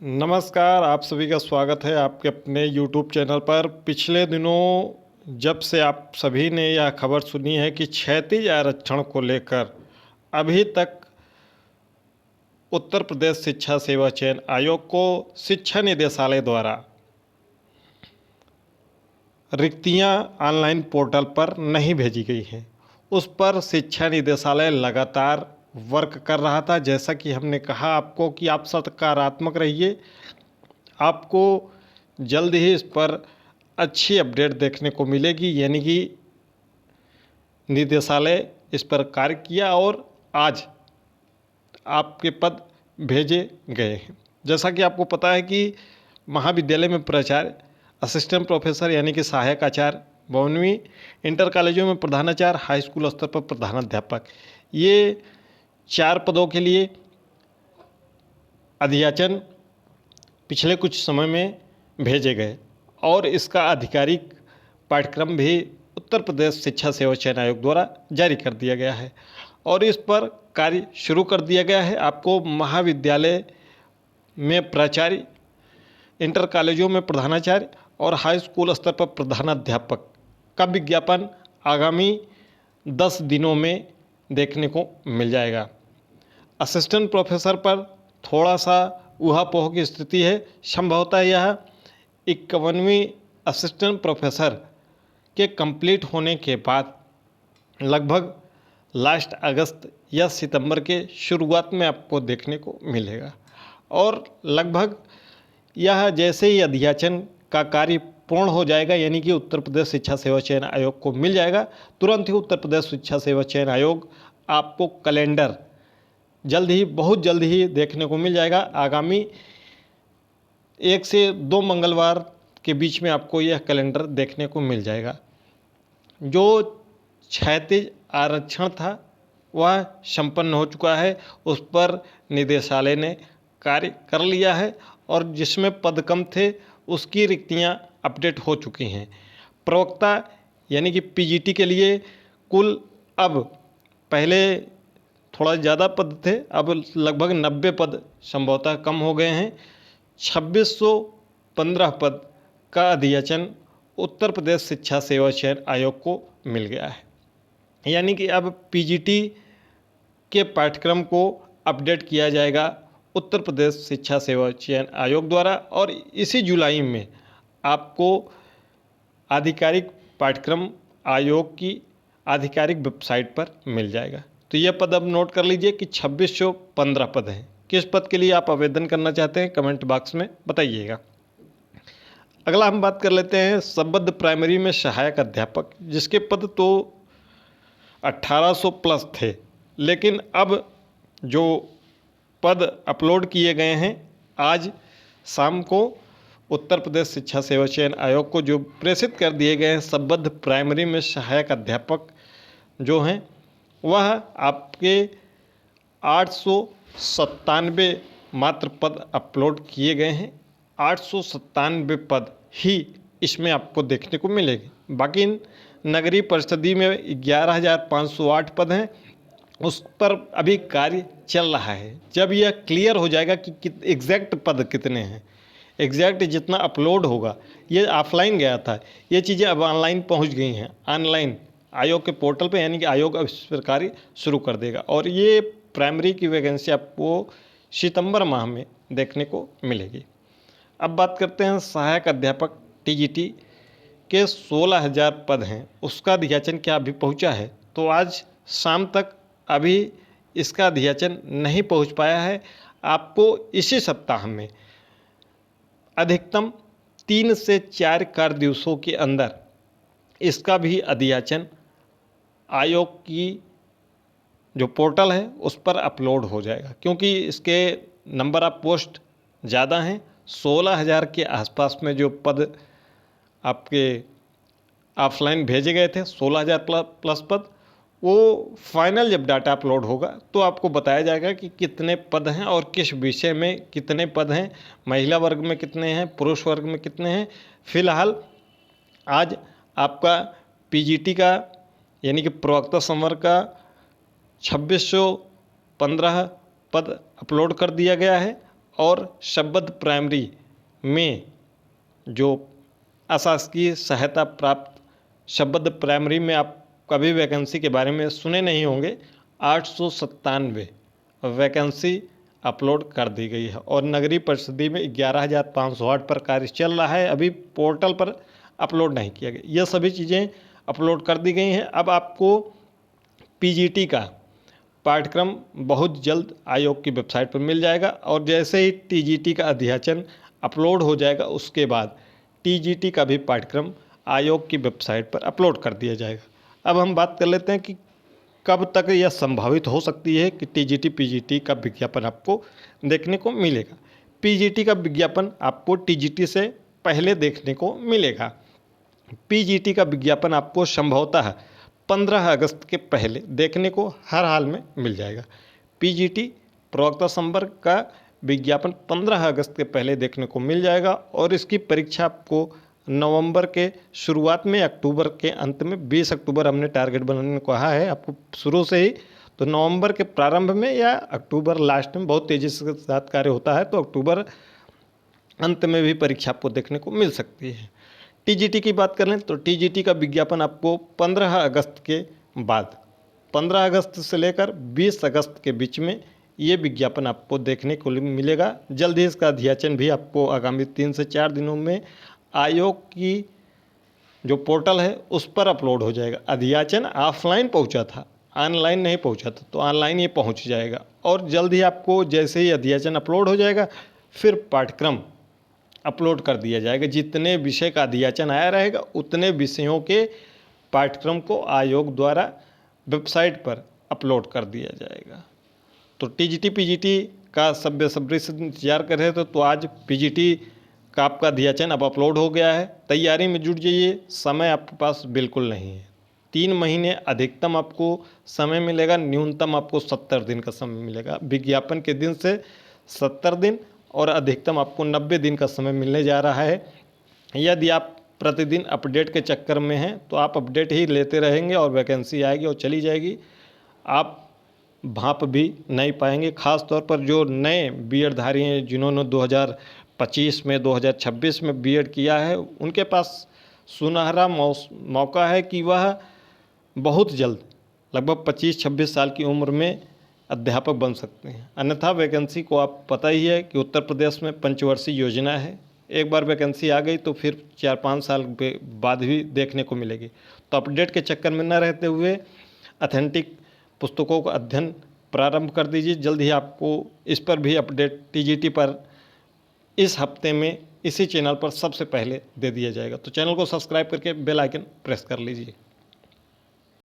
नमस्कार, आप सभी का स्वागत है आपके अपने YouTube चैनल पर। पिछले दिनों जब से आप सभी ने यह खबर सुनी है कि क्षैतिज आरक्षण को लेकर अभी तक उत्तर प्रदेश शिक्षा सेवा चयन आयोग को शिक्षा निदेशालय द्वारा रिक्तियां ऑनलाइन पोर्टल पर नहीं भेजी गई हैं। उस पर शिक्षा निदेशालय लगातार वर्क कर रहा था। जैसा कि हमने कहा आपको कि आप सकारात्मक रहिए, आपको जल्द ही इस पर अच्छी अपडेट देखने को मिलेगी। यानी कि निदेशालय इस पर कार्य किया और आज आपके पद भेजे गए हैं। जैसा कि आपको पता है कि महाविद्यालय में प्राचार्य, असिस्टेंट प्रोफेसर यानी कि सहायक आचार्य, 12वीं इंटर कॉलेजों में प्रधानाचार्य, हाई स्कूल स्तर पर प्रधानाध्यापक, ये 4 पदों के लिए अधियाचन पिछले कुछ समय में भेजे गए और इसका आधिकारिक पाठ्यक्रम भी उत्तर प्रदेश शिक्षा सेवा चयन आयोग द्वारा जारी कर दिया गया है और इस पर कार्य शुरू कर दिया गया है। आपको महाविद्यालय में प्राचार्य, इंटर कॉलेजों में प्रधानाचार्य और हाई स्कूल स्तर पर प्रधानाध्यापक का विज्ञापन आगामी 10 दिनों में देखने को मिल जाएगा। असिस्टेंट प्रोफेसर पर थोड़ा सा ऊहापोह की स्थिति है। संभवतः यह 51वीं असिस्टेंट प्रोफेसर के कंप्लीट होने के बाद लगभग लास्ट अगस्त या सितंबर के शुरुआत में आपको देखने को मिलेगा और लगभग यह जैसे ही अधियाचन का कार्य पूर्ण हो जाएगा, यानी कि उत्तर प्रदेश शिक्षा सेवा चयन आयोग को मिल जाएगा, तुरंत ही उत्तर प्रदेश शिक्षा सेवा चयन आयोग आपको कैलेंडर जल्द ही, बहुत जल्द ही देखने को मिल जाएगा। आगामी 1 से 2 मंगलवार के बीच में आपको यह कैलेंडर देखने को मिल जाएगा। जो क्षैतिज आरक्षण था वह संपन्न हो चुका है, उस पर निदेशालय ने कार्य कर लिया है और जिसमें पद कम थे उसकी रिक्तियां अपडेट हो चुकी हैं। प्रवक्ता यानी कि पीजीटी के लिए कुल अब पहले थोड़ा ज़्यादा पद थे, अब लगभग 90 पद संभवतः कम हो गए हैं। 2615 पद का अधियाचन उत्तर प्रदेश शिक्षा सेवा चयन आयोग को मिल गया है। यानी कि अब पीजीटी के पाठ्यक्रम को अपडेट किया जाएगा उत्तर प्रदेश शिक्षा सेवा चयन आयोग द्वारा और इसी जुलाई में आपको आधिकारिक पाठ्यक्रम आयोग की आधिकारिक वेबसाइट पर मिल जाएगा। तो यह पद अब नोट कर लीजिए कि 2615 पद हैं। किस पद के लिए आप आवेदन करना चाहते हैं कमेंट बॉक्स में बताइएगा। अगला हम बात कर लेते हैं संबद्ध प्राइमरी में सहायक अध्यापक, जिसके पद तो 1800 प्लस थे, लेकिन अब जो पद अपलोड किए गए हैं आज शाम को उत्तर प्रदेश शिक्षा सेवा चयन आयोग को जो प्रेषित कर दिए गए हैं, संबद्ध प्राइमरी में सहायक अध्यापक जो हैं वह आपके 897 मात्र पद अपलोड किए गए हैं। 897 पद ही इसमें आपको देखने को मिलेंगे। बाकी नगरीय परिषदी में 11,508 पद हैं, उस पर अभी कार्य चल रहा है। जब यह क्लियर हो जाएगा कि एग्जैक्ट पद कितने हैं, एग्जैक्ट जितना अपलोड होगा, ये ऑफलाइन गया था, ये चीज़ें अब ऑनलाइन पहुंच गई हैं, ऑनलाइन आयोग के पोर्टल पे, यानी कि आयोग अब इस पर कार्य शुरू कर देगा और ये प्राइमरी की वैकेंसी आपको सितंबर माह में देखने को मिलेगी। अब बात करते हैं सहायक अध्यापक टीजीटी के 16,000 पद हैं, उसका अधियाचन क्या अभी पहुंचा है? तो आज शाम तक अभी इसका अधियाचन नहीं पहुंच पाया है। आपको इसी सप्ताह में अधिकतम 3 से 4 कार्य दिवसों के अंदर इसका भी अधियाचन आयोग की जो पोर्टल है उस पर अपलोड हो जाएगा, क्योंकि इसके नंबर ऑफ पोस्ट ज़्यादा हैं। 16,000 के आसपास में जो पद आपके ऑफलाइन भेजे गए थे, 16,000 प्लस पद, वो फाइनल जब डाटा अपलोड होगा तो आपको बताया जाएगा कि कितने पद हैं और किस विषय में कितने पद हैं, महिला वर्ग में कितने हैं, पुरुष वर्ग में कितने हैं। फिलहाल आज आपका पीजीटी का यानी कि प्रवक्ता संवर्ग का 2615 पद अपलोड कर दिया गया है और शब्द प्राइमरी में जो अशासकीय सहायता प्राप्त शब्द प्राइमरी में आप कभी वैकेंसी के बारे में सुने नहीं होंगे। 897 वैकेंसी अपलोड कर दी गई है और नगरीय परिषदी में 11,508 पर कार्य चल रहा है, अभी पोर्टल पर अपलोड नहीं किया गया। यह सभी चीज़ें अपलोड कर दी गई हैं। अब आपको पीजीटी का पाठ्यक्रम बहुत जल्द आयोग की वेबसाइट पर मिल जाएगा और जैसे ही टीजीटी का अध्याचन अपलोड हो जाएगा उसके बाद टीजीटी का भी पाठ्यक्रम आयोग की वेबसाइट पर अपलोड कर दिया जाएगा। अब हम बात कर लेते हैं कि कब तक यह संभावित हो सकती है कि टीजीटी पीजीटी का विज्ञापन आपको देखने को मिलेगा। पीजीटी का विज्ञापन आपको टीजीटी से पहले देखने को मिलेगा। पीजीटी का विज्ञापन आपको संभवतः 15 अगस्त के पहले देखने को हर हाल में मिल जाएगा। पीजीटी प्रवक्ता संवर्ग का विज्ञापन 15 अगस्त के पहले देखने को मिल जाएगा और इसकी परीक्षा आपको नवंबर के शुरुआत में, अक्टूबर के अंत में, 20 अक्टूबर हमने टारगेट बनाने को कहा है आपको शुरू से ही, तो नवंबर के प्रारंभ में या अक्टूबर लास्ट में बहुत तेज़ी के साथ कार्य होता है, तो अक्टूबर अंत में भी परीक्षा आपको देखने को मिल सकती है। टीजीटी की बात कर लें तो टीजीटी का विज्ञापन आपको 15 अगस्त के बाद, 15 अगस्त से लेकर 20 अगस्त के बीच में ये विज्ञापन आपको देखने को मिलेगा। जल्द ही इसका अध्याचन भी आपको आगामी 3 से 4 दिनों में आयोग की जो पोर्टल है उस पर अपलोड हो जाएगा। अध्याचन ऑफलाइन पहुंचा था, ऑनलाइन नहीं पहुंचा था, तो ऑनलाइन ये पहुंच जाएगा और जल्द ही आपको जैसे ही अध्याचन अपलोड हो जाएगा फिर पाठ्यक्रम अपलोड कर दिया जाएगा। जितने विषय का अध्याचन आया रहेगा उतने विषयों के पाठ्यक्रम को आयोग द्वारा वेबसाइट पर अपलोड कर दिया जाएगा। तो टीजीटी पीजीटी का सब बेसब्री से इंतजार कर रहे थे, तो आज पीजीटी का आपका अध्याचन अब अपलोड हो गया है। तैयारी में जुट जाइए, समय आपके पास बिल्कुल नहीं है। 3 महीने अधिकतम आपको समय मिलेगा, न्यूनतम आपको 70 दिन का समय मिलेगा। विज्ञापन के दिन से 70 दिन और अधिकतम आपको 90 दिन का समय मिलने जा रहा है। यदि आप प्रतिदिन अपडेट के चक्कर में हैं तो आप अपडेट ही लेते रहेंगे और वैकेंसी आएगी और चली जाएगी, आप भाप भी नहीं पाएंगे। ख़ास तौर पर जो नए बीएड धारी हैं जिन्होंने 2025 में 2026 में बीएड किया है, उनके पास सुनहरा मौका है कि वह बहुत जल्द लगभग 25-26 साल की उम्र में अध्यापक बन सकते हैं। अन्यथा वैकेंसी को आप पता ही है कि उत्तर प्रदेश में पंचवर्षीय योजना है, एक बार वैकेंसी आ गई तो फिर 4-5 साल बाद भी देखने को मिलेगी। तो अपडेट के चक्कर में न रहते हुए ऑथेंटिक पुस्तकों का अध्ययन प्रारंभ कर दीजिए। जल्द ही आपको इस पर भी अपडेट टीजीटी पर इस हफ्ते में इसी चैनल पर सबसे पहले दे दिया जाएगा। तो चैनल को सब्सक्राइब करके बेल आइकन प्रेस कर लीजिए।